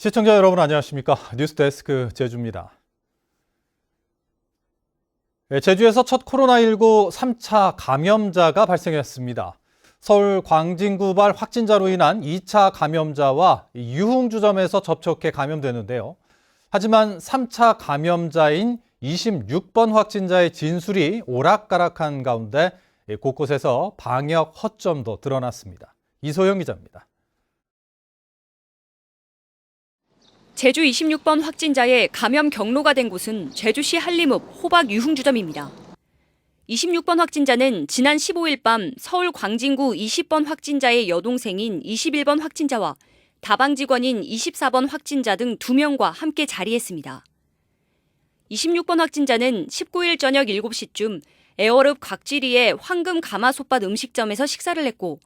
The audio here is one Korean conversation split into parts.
시청자 여러분 안녕하십니까? 뉴스데스크 제주입니다. 제주에서 첫 코로나19 3차 감염자가 발생했습니다. 서울 광진구발 확진자로 인한 2차 감염자와 유흥주점에서 접촉해 감염되는데요. 하지만 3차 감염자인 26번 확진자의 진술이 오락가락한 가운데 곳곳에서 방역 허점도 드러났습니다. 이소영 기자입니다. 제주 26번 확진자의 감염 경로가 된 곳은 제주시 한림읍 호박 유흥주점입니다. 26번 확진자는 지난 15일 밤 서울 광진구 20번 확진자의 여동생인 21번 확진자와 다방 직원인 24번 확진자 등 2명과 함께 자리했습니다. 26번 확진자는 19일 저녁 7시쯤 애월읍 곽지리의 황금 가마솥밭 음식점에서 식사를 했고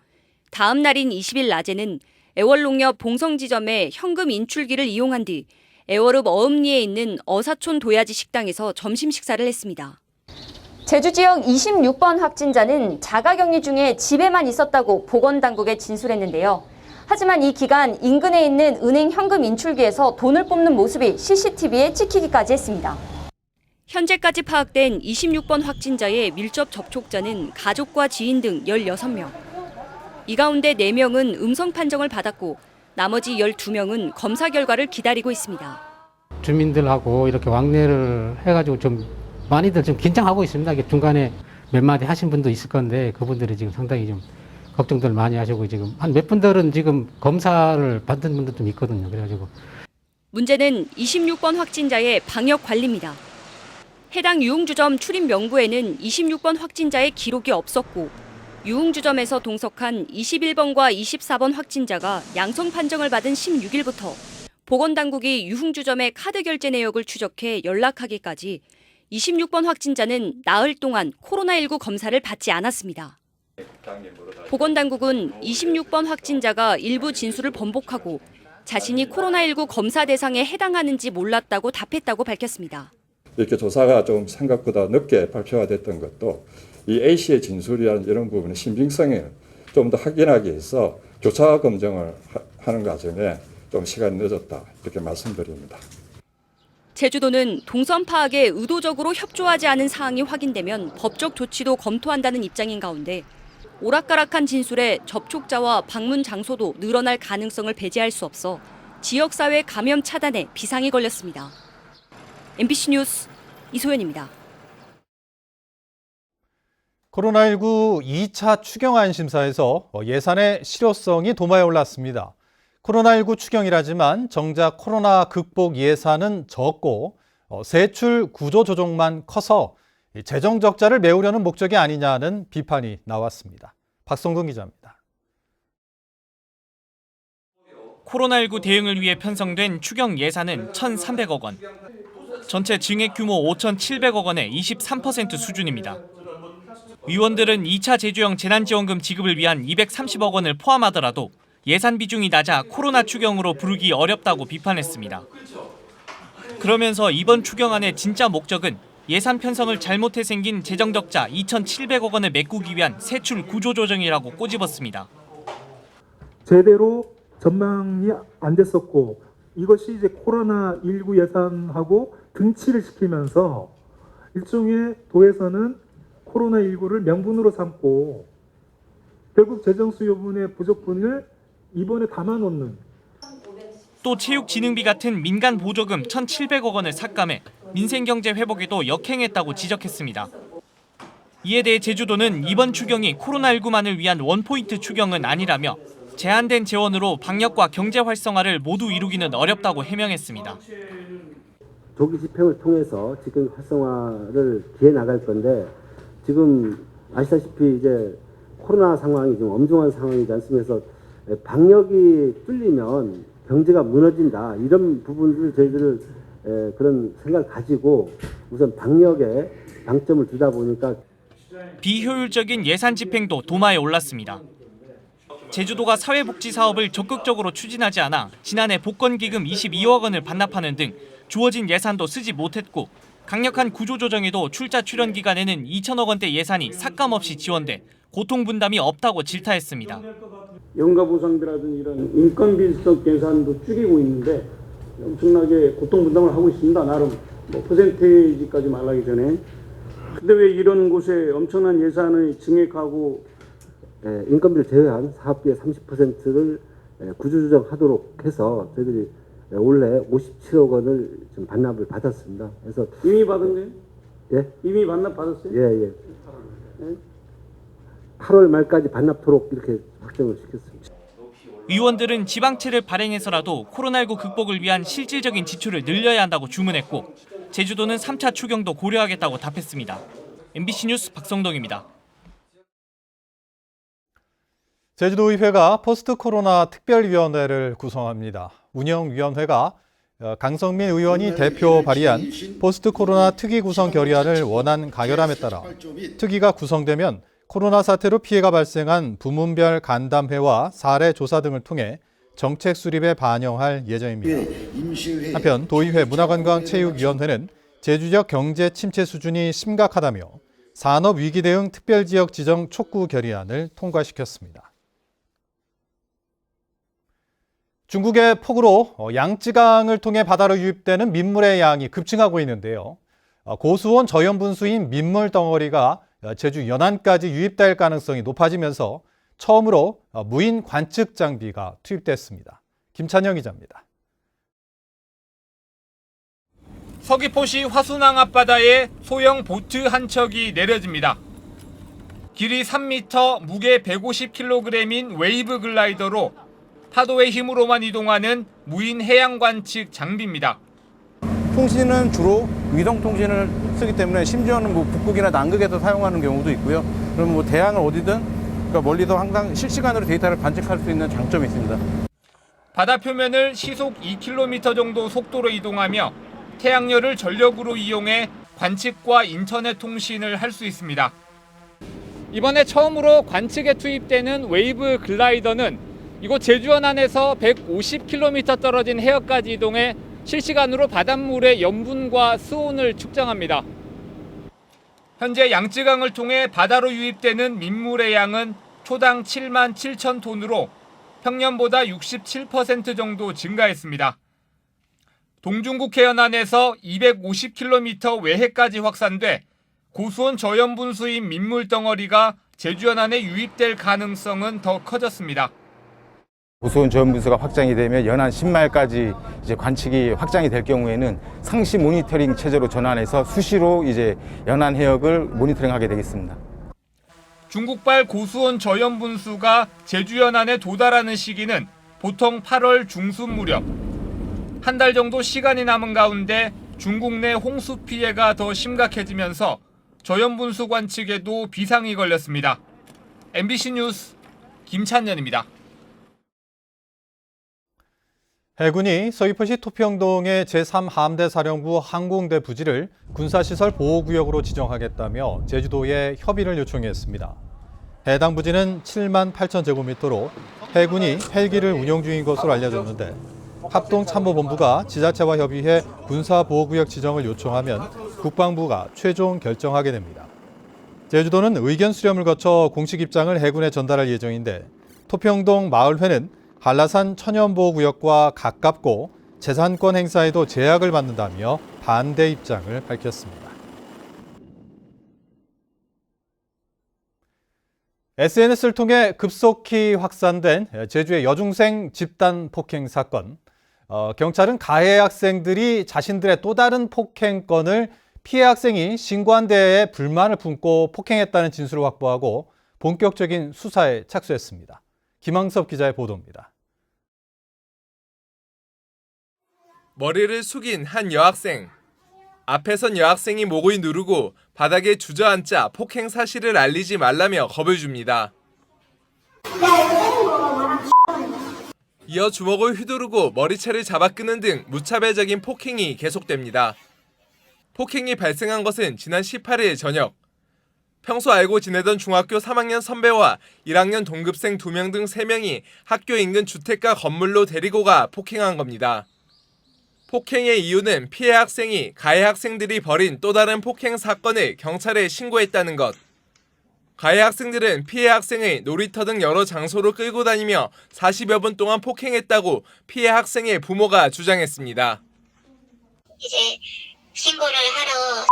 다음 날인 20일 낮에는 애월농협 봉성지점의 현금 인출기를 이용한 뒤 애월읍 어음리에 있는 어사촌 도야지 식당에서 점심 식사를 했습니다. 제주 지역 26번 확진자는 자가격리 중에 집에만 있었다고 보건당국에 진술했는데요. 하지만 이 기간 인근에 있는 은행 현금 인출기에서 돈을 뽑는 모습이 CCTV에 찍히기까지 했습니다. 현재까지 파악된 26번 확진자의 밀접 접촉자는 가족과 지인 등 16명. 이 가운데 4명은 음성 판정을 받았고 나머지 12명은 검사 결과를 기다리고 있습니다. 주민들하고 이렇게 왕래를 해가지고 좀 많이들 좀 긴장하고 있습니다. 중간에 몇 마디 하신 분도 있을 건데 그분들이 지금 상당히 좀 걱정들 많이 하시고 지금 한 몇 분들은 지금 검사를 받은 분도 좀 있거든요. 그래가지고 문제는 26번 확진자의 방역 관리입니다. 해당 유흥주점 출입 명부에는 26번 확진자의 기록이 없었고 유흥주점에서 동석한 21번과 24번 확진자가 양성 판정을 받은 16일부터 보건당국이 유흥주점의 카드 결제 내역을 추적해 연락하기까지 26번 확진자는 나흘 동안 코로나19 검사를 받지 않았습니다. 보건당국은 26번 확진자가 일부 진술을 번복하고 자신이 코로나19 검사 대상에 해당하는지 몰랐다고 답했다고 밝혔습니다. 이렇게 조사가 좀 생각보다 늦게 발표가 됐던 것도 이 A씨의 진술이라는 이런 부분의 신빙성을 좀 더 확인하기 위해서 교차 검증을 하는 과정에 좀 시간이 늦었다 이렇게 말씀드립니다. 제주도는 동선 파악에 의도적으로 협조하지 않은 사항이 확인되면 법적 조치도 검토한다는 입장인 가운데 오락가락한 진술에 접촉자와 방문 장소도 늘어날 가능성을 배제할 수 없어 지역사회 감염 차단에 비상이 걸렸습니다. MBC 뉴스 이소연입니다. 코로나19 2차 추경안심사에서 예산의 실효성이 도마에 올랐습니다. 코로나19 추경이라지만 정작 코로나 극복 예산은 적고 세출 구조 조정만 커서 재정 적자를 메우려는 목적이 아니냐는 비판이 나왔습니다. 박성근 기자입니다. 코로나19 대응을 위해 편성된 추경 예산은 1,300억 원. 전체 증액 규모 5,700억 원의 23% 수준입니다. 의원들은 2차 제주형 재난지원금 지급을 위한 230억 원을 포함하더라도 예산 비중이 낮아 코로나 추경으로 부르기 어렵다고 비판했습니다. 그러면서 이번 추경안의 진짜 목적은 예산 편성을 잘못해 생긴 재정 적자 2,700억 원을 메꾸기 위한 세출 구조 조정이라고 꼬집었습니다. 제대로 전망이 안 됐었고 이것이 이제 코로나19 예산하고 등치를 시키면서 일종의 도에서는 코로나19를 명분으로 삼고 결국 재정 수요분의 부족분을 이번에 담아놓는. 또 체육진흥비 같은 민간 보조금 1,700억 원을 삭감해 민생경제 회복에도 역행했다고 지적했습니다. 이에 대해 제주도는 이번 추경이 코로나19만을 위한 원포인트 추경은 아니라며 제한된 재원으로 방역과 경제 활성화를 모두 이루기는 어렵다고 해명했습니다. 조기 집행을 통해서 지금 활성화를 기해 나갈 건데 지금 아시다시피 이제 코로나 상황이 좀 엄중한 상황이지 않습니까? 그래서 방역이 뚫리면 경제가 무너진다 이런 부분들 저희들을 그런 생각을 가지고 우선 방역에 방점을 두다 보니까 비효율적인 예산 집행도 도마에 올랐습니다. 제주도가 사회복지 사업을 적극적으로 추진하지 않아 지난해 복권기금 22억 원을 반납하는 등 주어진 예산도 쓰지 못했고 강력한 구조조정에도 출자 출연 기간에는 2천억 원대 예산이 삭감 없이 지원돼 고통 분담이 없다고 질타했습니다. 연가 보상비라든지 이런 인건비 수적 예산도 줄이고 있는데 엄청나게 고통 분담을 하고 있습니다. 나름 뭐 퍼센테이지까지 말하기 전에. 근데 왜 이런 곳에 엄청난 예산을 증액하고 인건비를 제외한 사업비의 30%를 구조조정하도록 해서 저희들이 올해 57억 원을 지금 반납을 받았습니다. 그래서 이미 받은 거예요? 예? 이미 반납 받았어요? 예, 예. 8월 말까지 반납토록 이렇게 확정을 시켰습니다. 의원들은 지방채를 발행해서라도 코로나19 극복을 위한 실질적인 지출을 늘려야 한다고 주문했고 제주도는 3차 추경도 고려하겠다고 답했습니다. MBC 뉴스 박성동입니다. 제주도의회가 포스트 코로나 특별위원회를 구성합니다. 운영위원회가 강성민 의원이 대표 발의한 포스트 코로나 특위 구성 결의안을 원안 가결함에 따라 특위가 구성되면 코로나 사태로 피해가 발생한 부문별 간담회와 사례 조사 등을 통해 정책 수립에 반영할 예정입니다. 한편 도의회 문화관광체육위원회는 제주적 경제 침체 수준이 심각하다며 산업위기 대응 특별지역 지정 촉구 결의안을 통과시켰습니다. 중국의 폭우로 양쯔강을 통해 바다로 유입되는 민물의 양이 급증하고 있는데요. 고수온 저염분수인 민물 덩어리가 제주 연안까지 유입될 가능성이 높아지면서 처음으로 무인 관측 장비가 투입됐습니다. 김찬영 기자입니다. 서귀포시 화순항 앞바다에 소형 보트 한 척이 내려집니다. 길이 3m, 무게 150kg인 웨이브 글라이더로 파도의 힘으로만 이동하는 무인 해양 관측 장비입니다. 통신은 주로 위성통신을 쓰기 때문에 심지어는 뭐 북극이나 남극에서 사용하는 경우도 있고요. 그럼 뭐 대양을 어디든 그러니까 멀리서 항상 실시간으로 데이터를 관측할 수 있는 장점이 있습니다. 바다 표면을 시속 2km 정도 속도로 이동하며 태양열을 전력으로 이용해 관측과 인터넷 통신을 할 수 있습니다. 이번에 처음으로 관측에 투입되는 웨이브 글라이더는 이곳 제주연안에서 150km 떨어진 해역까지 이동해 실시간으로 바닷물의 염분과 수온을 측정합니다. 현재 양쯔강을 통해 바다로 유입되는 민물의 양은 초당 7만 7천 톤으로 평년보다 67% 정도 증가했습니다. 동중국 해연안에서 250km 외해까지 확산돼 고수온 저염분수인 민물 덩어리가 제주연안에 유입될 가능성은 더 커졌습니다. 고수온 저염분수가 확장이 되면 연안 10마일까지 이제 관측이 확장이 될 경우에는 상시 모니터링 체제로 전환해서 수시로 이제 연안 해역을 모니터링하게 되겠습니다. 중국발 고수온 저염분수가 제주 연안에 도달하는 시기는 보통 8월 중순 무렵. 한 달 정도 시간이 남은 가운데 중국 내 홍수 피해가 더 심각해지면서 저염분수 관측에도 비상이 걸렸습니다. MBC 뉴스 김찬년입니다. 해군이 서귀포시 토평동의 제3함대사령부 항공대 부지를 군사시설 보호구역으로 지정하겠다며 제주도에 협의를 요청했습니다. 해당 부지는 7만 8천 제곱미터로 해군이 헬기를 운용 중인 것으로 알려졌는데 합동참모본부가 지자체와 협의해 군사보호구역 지정을 요청하면 국방부가 최종 결정하게 됩니다. 제주도는 의견 수렴을 거쳐 공식 입장을 해군에 전달할 예정인데 토평동 마을회는 한라산 천연보호구역과 가깝고 재산권 행사에도 제약을 받는다며 반대 입장을 밝혔습니다. SNS를 통해 급속히 확산된 제주의 여중생 집단 폭행 사건. 경찰은 가해 학생들이 자신들의 또 다른 폭행건을 피해 학생이 신고한 데에 불만을 품고 폭행했다는 진술을 확보하고 본격적인 수사에 착수했습니다. 김항섭 기자의 보도입니다. 머리를 숙인 한 여학생. 앞에선 여학생이 목을 누르고 바닥에 주저앉자 폭행 사실을 알리지 말라며 겁을 줍니다. 이어 주먹을 휘두르고 머리채를 잡아 끄는 등 무차별적인 폭행이 계속됩니다. 폭행이 발생한 것은 지난 18일 저녁. 평소 알고 지내던 중학교 3학년 선배와 1학년 동급생 2명 등 3명이 학교 인근 주택가 건물로 데리고 가 폭행한 겁니다. 폭행의 이유는 피해 학생이 가해 학생들이 벌인 또 다른 폭행 사건을 경찰에 신고했다는 것. 가해 학생들은 피해 학생을 놀이터 등 여러 장소로 끌고 다니며 40여 분 동안 폭행했다고 피해 학생의 부모가 주장했습니다. 이제 신고를 하러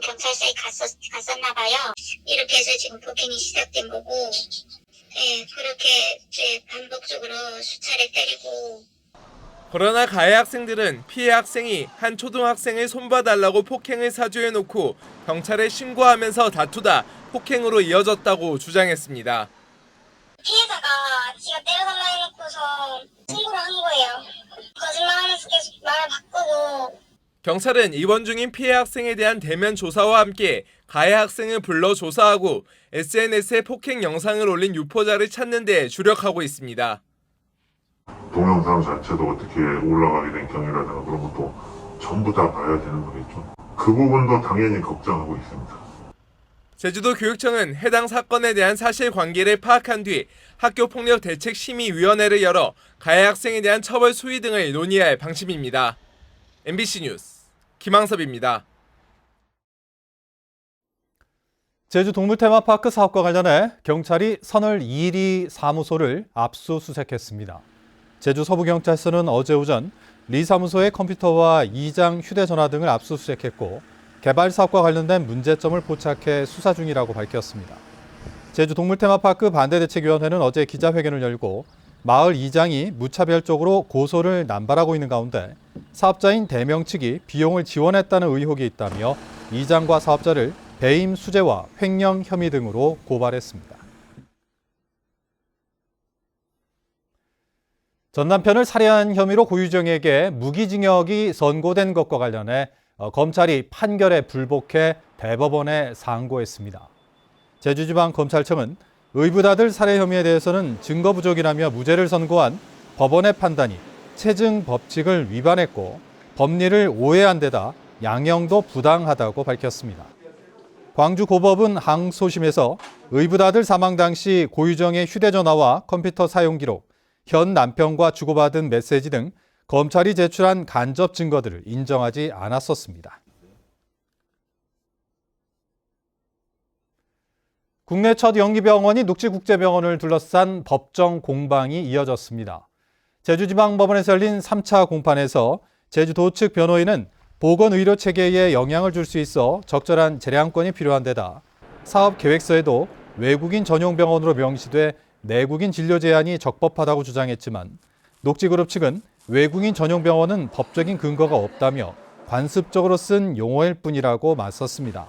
경찰서에 갔었나 봐요. 이렇게 해서 지금 폭행이 시작된 거고, 네, 그렇게 이제 반복적으로 수차례 때리고. 그러나 가해 학생들은 피해 학생이 한 초등학생을 손봐달라고 폭행을 사주해놓고 경찰에 신고하면서 다투다 폭행으로 이어졌다고 주장했습니다. 피해자가 지가 때려달라 해놓고서 신고를 한 거예요. 거짓말하면서 계속 말을 바꾸고. 경찰은 입원 중인 피해 학생에 대한 대면 조사와 함께 가해 학생을 불러 조사하고 SNS에 폭행 영상을 올린 유포자를 찾는 데 주력하고 있습니다. 동영상 자체도 어떻게 올라가게 된 경위라든가 그런 것도 전부 다 봐야 되는 거겠죠. 그 부분도 당연히 걱정하고 있습니다. 제주도 교육청은 해당 사건에 대한 사실관계를 파악한 뒤 학교폭력대책심의위원회를 열어 가해 학생에 대한 처벌 수위 등을 논의할 방침입니다. MBC 뉴스 김항섭입니다. 제주 동물 테마파크 사업과 관련해 경찰이 선을 2리 사무소를 압수수색했습니다. 제주 서부경찰서는 어제 오전 리 사무소의 컴퓨터와 2장 휴대전화 등을 압수수색했고 개발 사업과 관련된 문제점을 포착해 수사 중이라고 밝혔습니다. 제주 동물 테마파크 반대대책위원회는 어제 기자회견을 열고 마을 이장이 무차별적으로 고소를 남발하고 있는 가운데 사업자인 대명 측이 비용을 지원했다는 의혹이 있다며 이장과 사업자를 배임 수재와 횡령 혐의 등으로 고발했습니다. 전 남편을 살해한 혐의로 고유정에게 무기징역이 선고된 것과 관련해 검찰이 판결에 불복해 대법원에 상고했습니다. 제주지방검찰청은 의붓아들 살해 혐의에 대해서는 증거 부족이라며 무죄를 선고한 법원의 판단이 체증 법칙을 위반했고 법리를 오해한 데다 양형도 부당하다고 밝혔습니다. 광주고법은 항소심에서 의붓아들 사망 당시 고유정의 휴대전화와 컴퓨터 사용 기록, 현 남편과 주고받은 메시지 등 검찰이 제출한 간접 증거들을 인정하지 않았었습니다. 국내 첫 연기병원이 녹지국제병원을 둘러싼 법정 공방이 이어졌습니다. 제주지방법원에서 열린 3차 공판에서 제주도 측 변호인은 보건의료체계에 영향을 줄 수 있어 적절한 재량권이 필요한 데다 사업 계획서에도 외국인 전용 병원으로 명시돼 내국인 진료 제한이 적법하다고 주장했지만 녹지그룹 측은 외국인 전용 병원은 법적인 근거가 없다며 관습적으로 쓴 용어일 뿐이라고 맞섰습니다.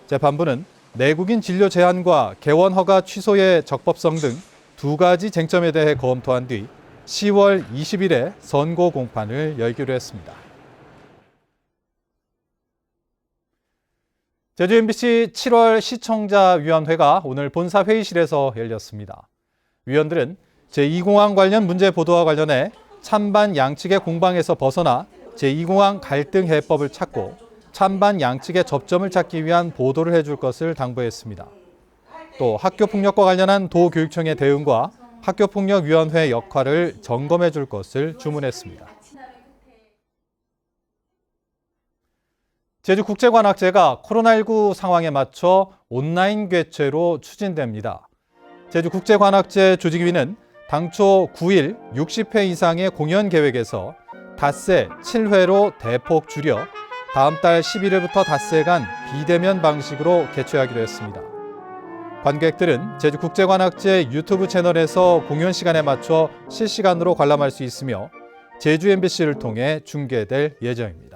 재판부는 내국인 진료 제한과 개원 허가 취소의 적법성 등 두 가지 쟁점에 대해 검토한 뒤 10월 20일에 선고 공판을 열기로 했습니다. 제주 MBC 7월 시청자위원회가 오늘 본사 회의실에서 열렸습니다. 위원들은 제2공항 관련 문제 보도와 관련해 찬반 양측의 공방에서 벗어나 제2공항 갈등 해법을 찾고 찬반 양측의 접점을 찾기 위한 보도를 해줄 것을 당부했습니다. 또 학교폭력과 관련한 도교육청의 대응과 학교폭력위원회 역할을 점검해 줄 것을 주문했습니다. 제주국제관악제가 코로나19 상황에 맞춰 온라인 개최로 추진됩니다. 제주국제관악제 조직위는 당초 9일 60회 이상의 공연 계획에서 닷새 7회로 대폭 줄여 다음 달 11일부터 닷새간 비대면 방식으로 개최하기로 했습니다. 관객들은 제주국제관악제 유튜브 채널에서 공연 시간에 맞춰 실시간으로 관람할 수 있으며 제주 MBC를 통해 중계될 예정입니다.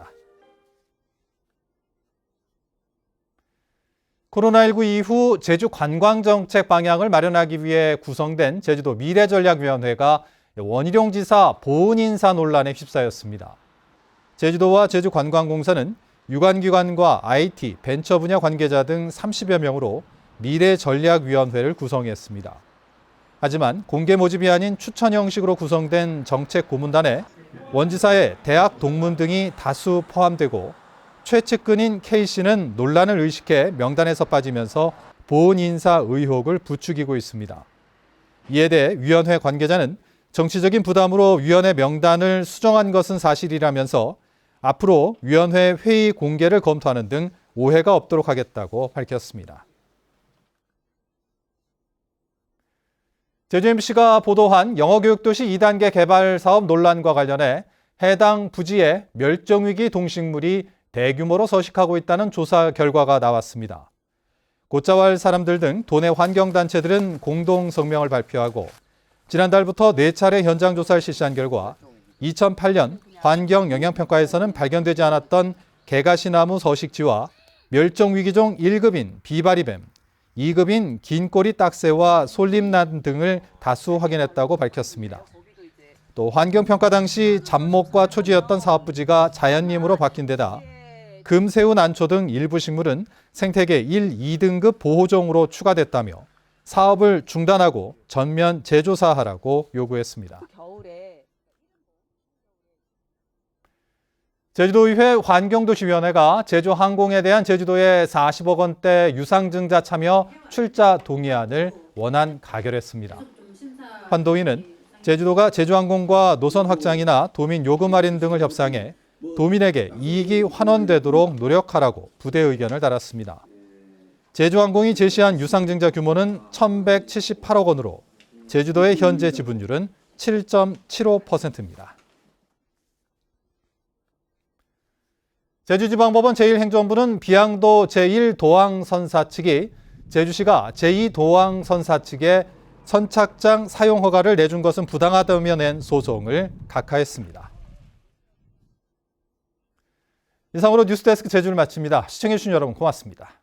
코로나19 이후 제주 관광정책 방향을 마련하기 위해 구성된 제주도 미래전략위원회가 원희룡 지사 보훈 인사 논란에 휩싸였습니다. 제주도와 제주관광공사는 유관기관과 IT, 벤처 분야 관계자 등 30여 명으로 미래전략위원회를 구성했습니다. 하지만 공개 모집이 아닌 추천 형식으로 구성된 정책고문단에 원 지사의 대학 동문 등이 다수 포함되고 최측근인 K씨는 논란을 의식해 명단에서 빠지면서 보훈 인사 의혹을 부추기고 있습니다. 이에 대해 위원회 관계자는 정치적인 부담으로 위원회 명단을 수정한 것은 사실이라면서 앞으로 위원회 회의 공개를 검토하는 등 오해가 없도록 하겠다고 밝혔습니다. 제주 MBC가 보도한 영어교육도시 2단계 개발 사업 논란과 관련해 해당 부지에 멸종위기 동식물이 대규모로 서식하고 있다는 조사 결과가 나왔습니다. 곧자왈 사람들 등 도내 환경단체들은 공동 성명을 발표하고 지난달부터 4차례 현장 조사를 실시한 결과 2008년 환경영향평가에서는 발견되지 않았던 개가시나무 서식지와 멸종위기종 1급인 비바리뱀, 2급인 긴꼬리 딱새와 솔잎난 등을 다수 확인했다고 밝혔습니다. 또 환경평가 당시 잡목과 초지였던 사업부지가 자연림으로 바뀐 데다 금새우, 난초 등 일부 식물은 생태계 1, 2등급 보호종으로 추가됐다며 사업을 중단하고 전면 재조사하라고 요구했습니다. 제주도의회 환경도시위원회가 제주항공에 대한 제주도의 40억 원대 유상증자 참여 출자 동의안을 원안 가결했습니다. 환도위는 제주도가 제주항공과 노선 확장이나 도민 요금 할인 등을 협상해 도민에게 이익이 환원되도록 노력하라고 부대 의견을 달았습니다. 제주항공이 제시한 유상증자 규모는 1,178억 원으로 제주도의 현재 지분율은 7.75%입니다. 제주지방법원 제1행정부는 비양도 제1도항선사 측이 제주시가 제2도항선사 측에 선착장 사용 허가를 내준 것은 부당하다며 낸 소송을 각하했습니다. 이상으로 뉴스데스크 제주를 마칩니다. 시청해주신 여러분 고맙습니다.